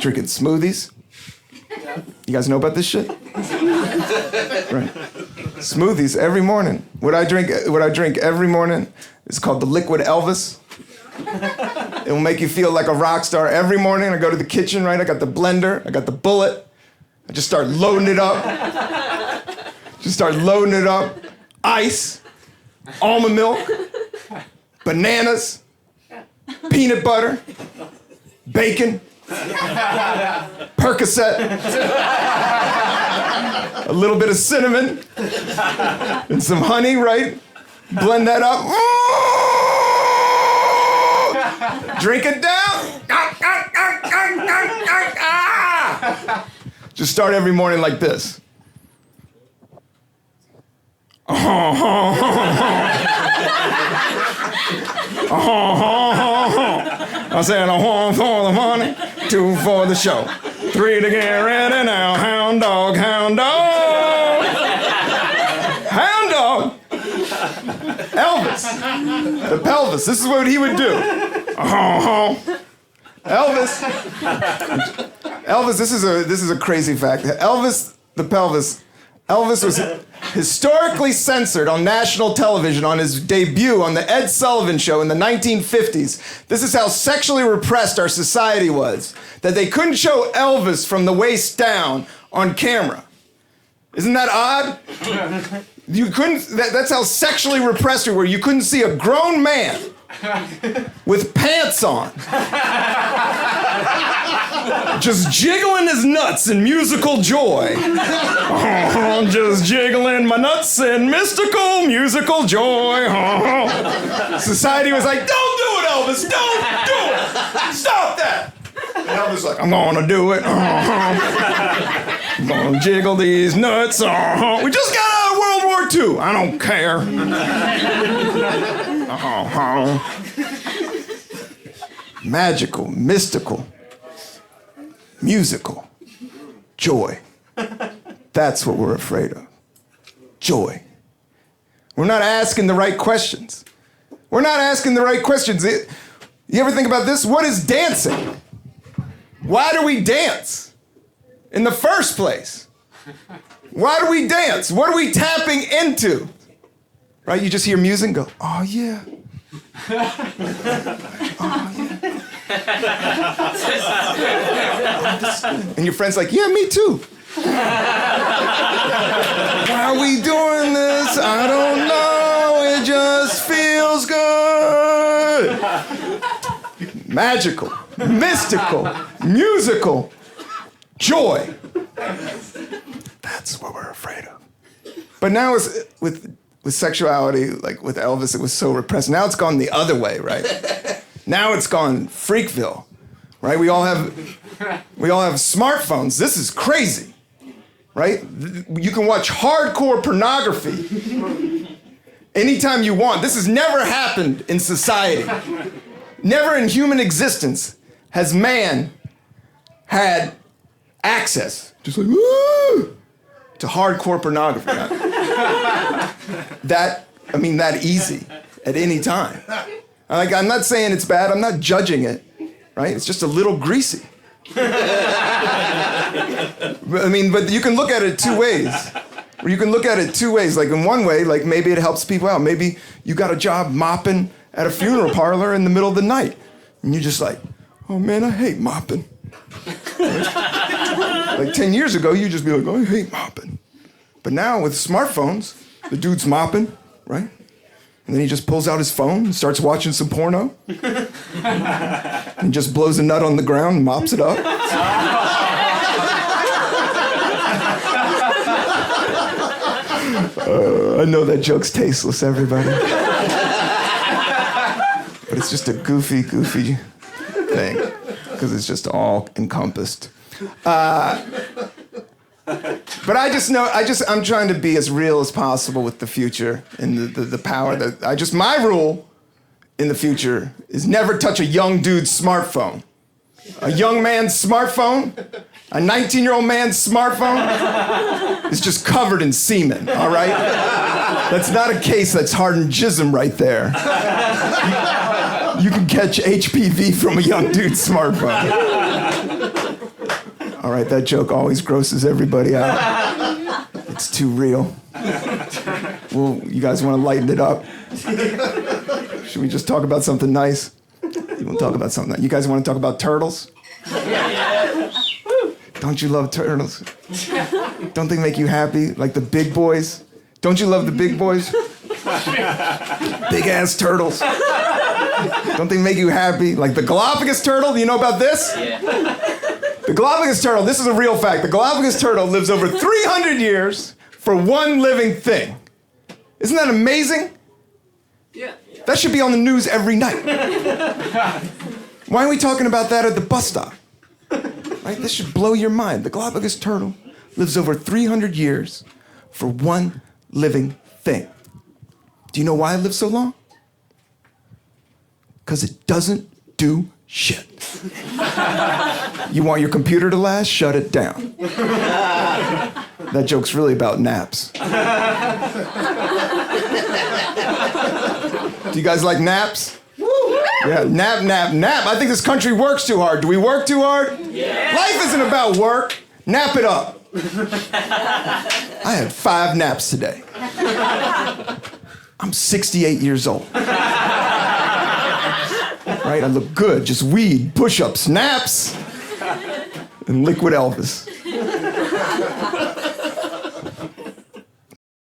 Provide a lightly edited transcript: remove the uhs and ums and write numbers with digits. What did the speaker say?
drinking smoothies. You guys know about this shit? Right. Smoothies every morning. What I drink every morning is called the liquid Elvis. It will make you feel like a rock star. Every morning I go to the kitchen, right? I got the blender, I got the bullet. I just start loading it up. Ice, almond milk, bananas, peanut butter, bacon, Percocet, a little bit of cinnamon, and some honey, right? Blend that up. Drink it down. Just start every morning like this. I said, one for the money, 2 for the show, 3 to get ready now. Hound dog, hound dog. Hound dog. Elvis, the pelvis. This is what he would do. Elvis, this is a crazy fact. Elvis, the pelvis. Elvis was historically censored on national television on his debut on the Ed Sullivan Show in the 1950s. This is how sexually repressed our society was, that they couldn't show Elvis from the waist down on camera. Isn't that odd? You couldn't, that's how sexually repressed we were. You couldn't see a grown man with pants on, just jiggling his nuts in musical joy. Oh, just jiggling my nuts in mystical musical joy. Oh. Society was like, don't do it, Elvis, don't do it. Stop that. And Elvis was like, I'm gonna do it. I'm gonna jiggle these nuts. We just got out of World War II. I don't care. Magical, mystical, musical, joy. That's what we're afraid of. Joy. We're not asking the right questions. You ever think about this? What is dancing? Why do we dance in the first place? Why do we dance? What are we tapping into? Right? You just hear music and go, oh yeah. Oh yeah. And your friend's like, yeah, me too. Why are we doing this? I don't know. It just feels good. Magical, mystical, musical, joy. That's what we're afraid of. But now with sexuality, like with Elvis, it was so repressed. Now it's gone the other way, right? Now it's gone Freakville, right? We all have smartphones. This is crazy, right? You can watch hardcore pornography anytime you want. This has never happened in society. Never in human existence has man had access, just like, woo, to hardcore pornography. That easy at any time. Like, I'm not saying it's bad, I'm not judging it, right? It's just a little greasy. But you can look at it two ways. Like, in one way, like, maybe it helps people out. Maybe you got a job mopping at a funeral parlor in the middle of the night. And you're just like, oh man, I hate mopping. Like 10 years ago, you'd just be like, oh, I hate mopping. But now with smartphones, the dude's mopping, right? And then he just pulls out his phone and starts watching some porno. And just blows a nut on the ground and mops it up. I know that joke's tasteless, everybody. But it's just a goofy thing. Because it's just all encompassed. But I'm trying to be as real as possible with the future and the power that my rule in the future is never touch a young dude's smartphone. A young man's smartphone, a 19-year-old man's smartphone is just covered in semen, all right? That's not a case that's hardened jism right there. You can catch HPV from a young dude's smartphone. All right, that joke always grosses everybody out. It's too real. Well, you guys want to lighten it up? Should we just talk about something nice? You want to talk about something nice? You guys want to talk about turtles? Don't you love turtles? Don't they make you happy? Like the big boys? Don't you love the big boys? Big ass turtles. Don't they make you happy? Like the Galapagos turtle, do you know about this? Yeah. The Galapagos turtle, this is a real fact. The Galapagos turtle lives over 300 years for one living thing. Isn't that amazing? Yeah. That should be on the news every night. Why aren't we talking about that at the bus stop? Right? This should blow your mind. The Galapagos turtle lives over 300 years for one living thing. Do you know why it lives so long? Because it doesn't do shit. You want your computer to last? Shut it down. That joke's really about naps. Do you guys like naps? Yeah, nap. I think this country works too hard. Do we work too hard? Yeah. Life isn't about work. Nap it up. I had 5 naps today. I'm 68 years old. Right? I look good. Just weed, push-ups, naps, and liquid Elvis.